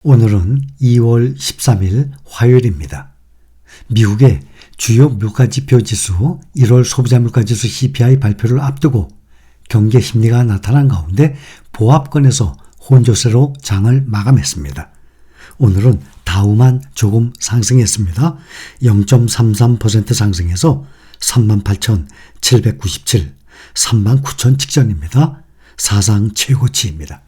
오늘은 2월 13일 화요일입니다. 미국의 주요 물가지표 지수 1월 소비자 물가지수 CPI 발표를 앞두고 경계 심리가 나타난 가운데 보합권에서 혼조세로 장을 마감했습니다. 오늘은 다우만 조금 상승했습니다. 0.33% 상승해서 38,797, 39,000 직전입니다. 사상 최고치입니다.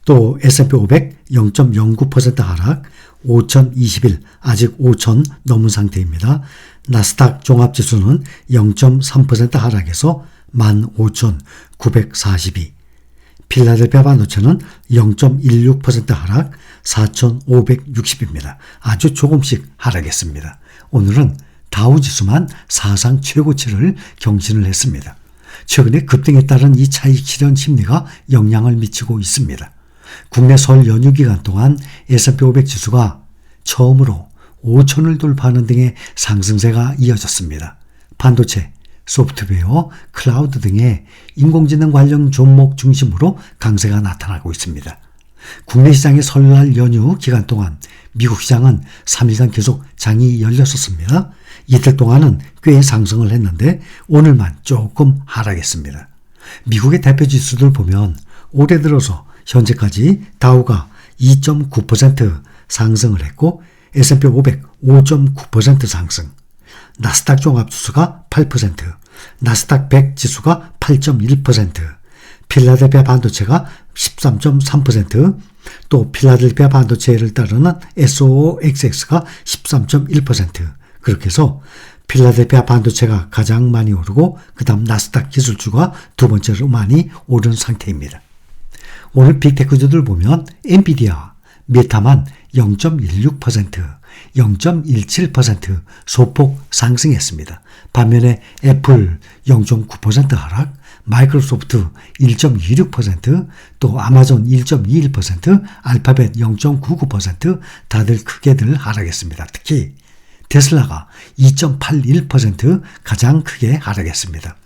또 S&P 500 0.09% 하락, 5,021, 아직 5,000 넘은 상태입니다. 나스닥 종합지수는 0.3% 하락해서 15,942, 필라델피아 반도체는 0.16% 하락, 4,560입니다. 아주 조금씩 하락했습니다. 오늘은 다우지수만 사상 최고치를 경신을 했습니다. 최근에 급등에 따른 이 차익 실현 심리가 영향을 미치고 있습니다. 국내 설 연휴 기간 동안 S&P 500 지수가 처음으로 5,000을 돌파하는 등의 상승세가 이어졌습니다. 반도체, 소프트웨어, 클라우드 등의 인공지능 관련 종목 중심으로 강세가 나타나고 있습니다. 국내 시장의 설날 연휴 기간 동안 미국 시장은 3일간 계속 장이 열렸었습니다. 이틀 동안은 꽤 상승을 했는데 오늘만 조금 하락했습니다. 미국의 대표 지수들 보면 올해 들어서 현재까지 다우가 2.9% 상승을 했고 S&P 500 5.9% 상승, 나스닥 종합지수가 8%, 나스닥 100 지수가 8.1%, 필라델피아 반도체가 13.3%, 또 필라델피아 반도체를 따르는 SOXX가 13.1%, 그렇게 해서 필라델피아 반도체가 가장 많이 오르고 그 다음 나스닥 기술주가 두 번째로 많이 오른 상태입니다. 오늘 빅테크주들 보면 엔비디아, 메타만 0.16%, 0.17% 소폭 상승했습니다. 반면에 애플 0.9% 하락, 마이크로소프트 1.26%, 또 아마존 1.21%, 알파벳 0.99% 다들 크게들 하락했습니다. 특히 테슬라가 2.81% 가장 크게 하락했습니다.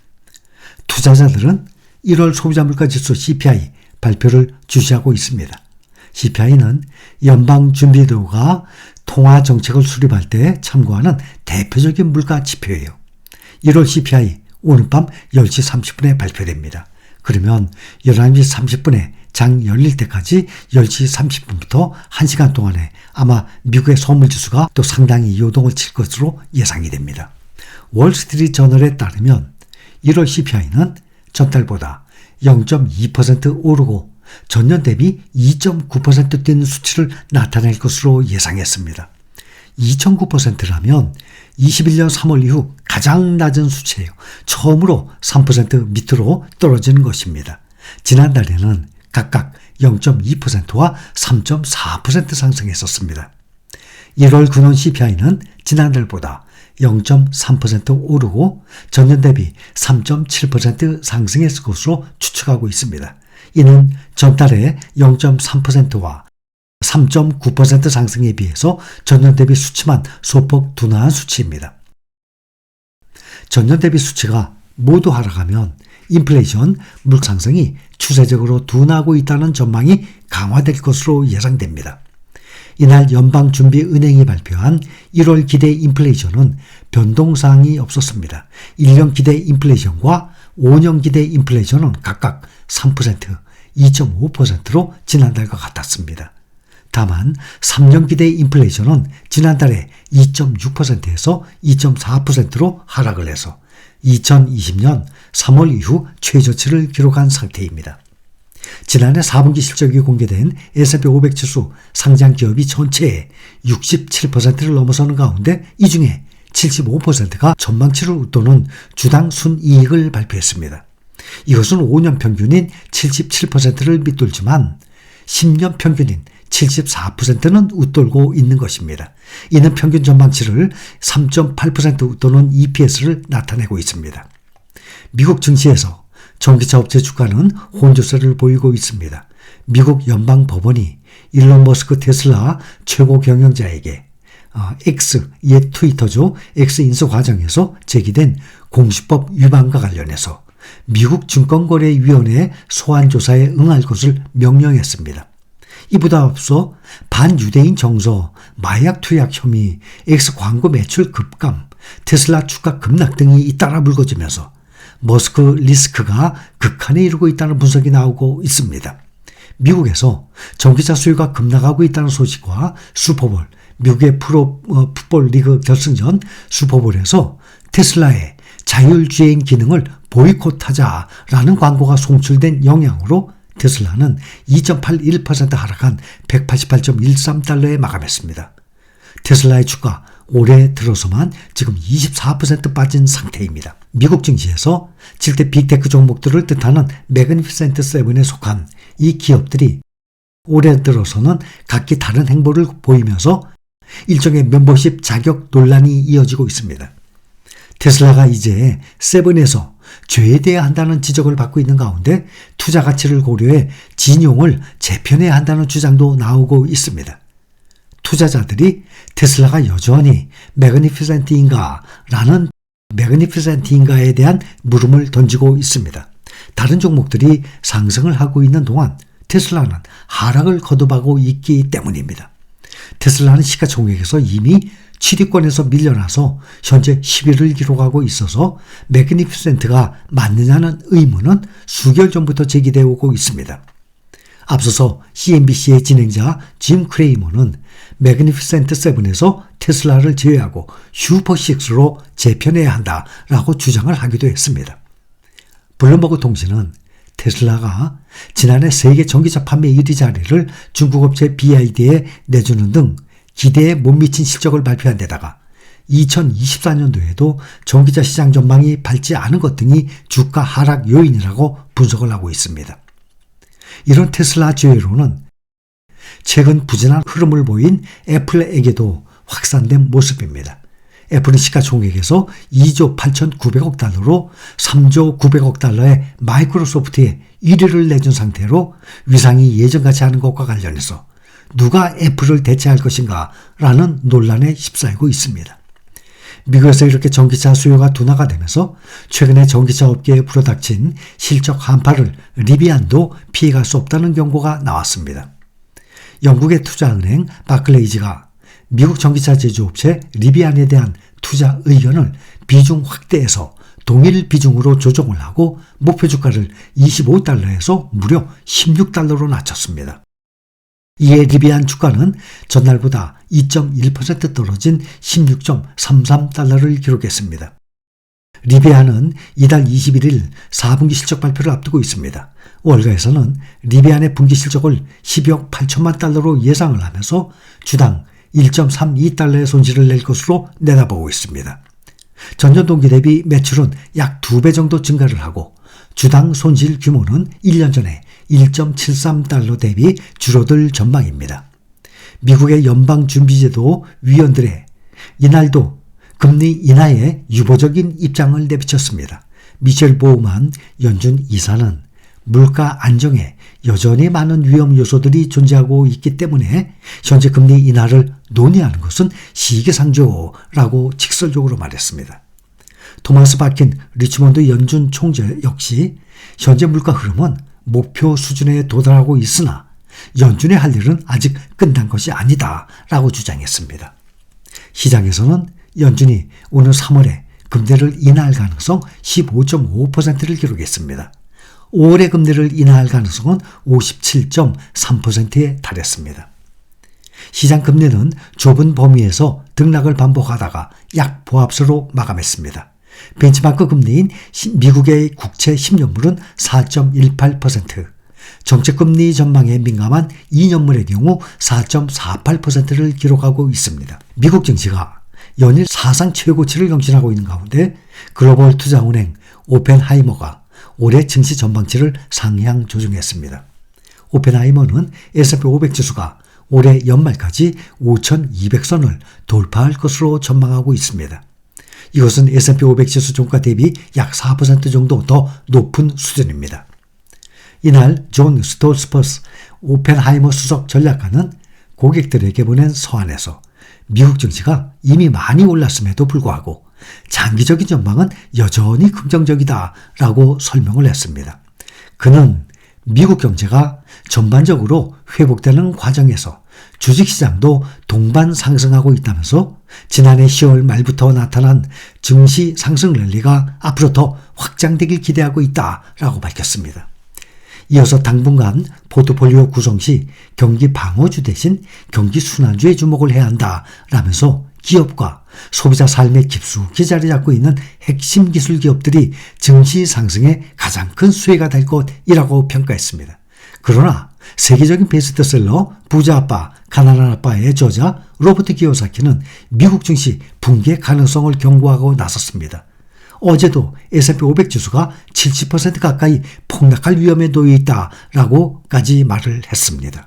투자자들은 1월 소비자 물가지수 CPI 발표를 주시하고 있습니다. CPI는 연방준비도가 통화정책을 수립할 때 참고하는 대표적인 물가 지표예요. 1월 CPI 오늘 밤 10시 30분에 발표됩니다. 그러면 11시 30분에 장 열릴 때까지 10시 30분부터 1시간 동안에 아마 미국의 소물지수가 또 상당히 요동을 칠 것으로 예상이 됩니다. 월스트리트 저널에 따르면 1월 CPI는 전달보다 0.2% 오르고 전년 대비 2.9% 뛰는 수치를 나타낼 것으로 예상했습니다. 2.9%라면 21년 3월 이후 가장 낮은 수치예요. 처음으로 3% 밑으로 떨어지는 것입니다. 지난달에는 각각 0.2%와 3.4% 상승했었습니다. 1월 근원 CPI는 지난달보다 0.3% 오르고 전년 대비 3.7% 상승했을 것으로 추측하고 있습니다. 이는 전달에 0.3%와 3.9% 상승에 비해서 전년 대비 수치만 소폭 둔화한 수치입니다. 전년 대비 수치가 모두 하락하면 인플레이션, 물가 상승이 추세적으로 둔화하고 있다는 전망이 강화될 것으로 예상됩니다. 이날 연방준비은행이 발표한 1월 기대 인플레이션은 변동사항이 없었습니다. 1년 기대 인플레이션과 5년 기대 인플레이션은 각각 3%, 2.5%로 지난달과 같았습니다. 다만 3년 기대 인플레이션은 지난달에 2.6%에서 2.4%로 하락을 해서 2020년 3월 이후 최저치를 기록한 상태입니다. 지난해 4분기 실적이 공개된 S&P 500 지수 상장 기업이 전체의 67%를 넘어서는 가운데 이 중에 75%가 전망치를 웃도는 주당 순이익을 발표했습니다. 이것은 5년 평균인 77%를 밑돌지만 10년 평균인 74%는 웃돌고 있는 것입니다. 이는 평균 전망치를 3.8% 웃도는 EPS를 나타내고 있습니다. 미국 증시에서 전기차 업체 주가는 혼조세를 보이고 있습니다. 미국 연방법원이 일론 머스크 테슬라 최고 경영자에게 X, 옛 트위터죠. X 인수 과정에서 제기된 공시법 위반과 관련해서 미국 증권거래위원회의 소환조사에 응할 것을 명령했습니다. 이보다 앞서 반유대인 정서, 마약 투약 혐의, X 광고 매출 급감, 테슬라 주가 급락 등이 잇따라 불거지면서 머스크 리스크가 극한에 이르고 있다는 분석이 나오고 있습니다. 미국에서 전기차 수요가 급락하고 있다는 소식과 슈퍼볼, 미국의 풋볼 리그 결승전 슈퍼볼에서 테슬라의 자율주행 기능을 보이콧하자라는 광고가 송출된 영향으로 테슬라는 2.81% 하락한 188.13달러에 마감했습니다. 테슬라의 주가 올해 들어서만 지금 24% 빠진 상태입니다. 미국 증시에서 7대 빅테크 종목들을 뜻하는 매그니피센트 7에 속한 이 기업들이 올해 들어서는 각기 다른 행보를 보이면서 일종의 멤버십 자격 논란이 이어지고 있습니다. 테슬라가 이제 세븐에서 죄돼야 한다는 지적을 받고 있는 가운데 투자 가치를 고려해 진용을 재편해야 한다는 주장도 나오고 있습니다. 투자자들이 테슬라가 여전히 매그니피센트인가에 대한 물음을 던지고 있습니다. 다른 종목들이 상승을 하고 있는 동안 테슬라는 하락을 거듭하고 있기 때문입니다. 테슬라는 시가총액에서 이미 7위권에서 밀려나서 현재 10위를 기록하고 있어서 매그니피센트가 맞느냐는 의문은 수개월 전부터 제기되어 오고 있습니다. 앞서서 CNBC의 진행자 짐 크레이머는 매그니피센트 7에서 테슬라를 제외하고 슈퍼6로 재편해야 한다라고 주장을 하기도 했습니다. 블룸버그 통신은 테슬라가 지난해 세계 전기차 판매 1위 자리를 중국 업체 BYD에 내주는 등 기대에 못 미친 실적을 발표한 데다가 2024년도에도 전기차 시장 전망이 밝지 않은 것 등이 주가 하락 요인이라고 분석을 하고 있습니다. 이런 테슬라 제외로는 최근 부진한 흐름을 보인 애플에게도 확산된 모습입니다. 애플은 시가총액에서 2조 8,900억 달러로 3조 900억 달러의 마이크로소프트에 1위를 내준 상태로 위상이 예전같지 않은 것과 관련해서 누가 애플을 대체할 것인가 라는 논란에 휩싸이고 있습니다. 미국에서 이렇게 전기차 수요가 둔화가 되면서 최근에 전기차 업계에 불어닥친 실적 한파를 리비안도 피해갈 수 없다는 경고가 나왔습니다. 영국의 투자은행 바클레이즈가 미국 전기차 제조업체 리비안에 대한 투자 의견을 비중 확대해서 동일 비중으로 조정을 하고 목표 주가를 25달러에서 무려 16달러로 낮췄습니다. 이에 리비안 주가는 전날보다 2.1% 떨어진 16.33달러를 기록했습니다. 리비안은 이달 21일 4분기 실적 발표를 앞두고 있습니다. 월가에서는 리비안의 분기 실적을 12억 8천만 달러로 예상을 하면서 주당 1.32달러의 손실을 낼 것으로 내다보고 있습니다. 전년 동기 대비 매출은 약 2배 정도 증가를 하고 주당 손실 규모는 1년 전에 1.73달러 대비 줄어들 전망입니다. 미국의 연방준비제도 위원들의 이날도 금리 인하에 유보적인 입장을 내비쳤습니다. 미셸 보우만 연준 이사는 물가 안정에 여전히 많은 위험 요소들이 존재하고 있기 때문에 현재 금리 인하를 논의하는 것은 시기상조라고 직설적으로 말했습니다. 토마스 바킨 리치몬드 연준 총재 역시 현재 물가 흐름은 목표 수준에 도달하고 있으나 연준의 할 일은 아직 끝난 것이 아니다 라고 주장했습니다. 시장에서는 연준이 오늘 3월에 금리를 인하할 가능성 15.5%를 기록했습니다. 5월에 금리를 인하할 가능성은 57.3%에 달했습니다. 시장 금리는 좁은 범위에서 등락을 반복하다가 약보합세로 마감했습니다. 벤치마크 금리인 미국의 국채 10년물은 4.18%, 정책금리 전망에 민감한 2년물의 경우 4.48%를 기록하고 있습니다. 미국 증시가 연일 사상 최고치를 경신하고 있는 가운데 글로벌 투자은행 오펜하이머가 올해 증시 전망치를 상향 조정했습니다. 오펜하이머는 S&P 500 지수가 올해 연말까지 5,200선을 돌파할 것으로 전망하고 있습니다. 이것은 S&P 500 지수 종가 대비 약 4% 정도 더 높은 수준입니다. 이날 존 스톨스퍼스 오펜하이머 수석 전략가는 고객들에게 보낸 서한에서 미국 증시가 이미 많이 올랐음에도 불구하고 장기적인 전망은 여전히 긍정적이다 라고 설명을 했습니다. 그는 미국 경제가 전반적으로 회복되는 과정에서 주식시장도 동반 상승하고 있다면서 지난해 10월 말부터 나타난 증시 상승 랠리가 앞으로 더 확장되길 기대하고 있다라고 밝혔습니다. 이어서 당분간 포트폴리오 구성 시 경기 방어주 대신 경기 순환주에 주목을 해야 한다라면서 기업과 소비자 삶에 깊숙이 자리 잡고 있는 핵심 기술 기업들이 증시 상승의 가장 큰 수혜가 될 것이라고 평가했습니다. 그러나 세계적인 베스트셀러 부자 아빠 가난한 아빠의 저자 로버트 기요사키는 미국 증시 붕괴 가능성을 경고하고 나섰습니다. 어제도 S&P 500 지수가 70% 가까이 폭락할 위험에 놓여 있다라고까지 말을 했습니다.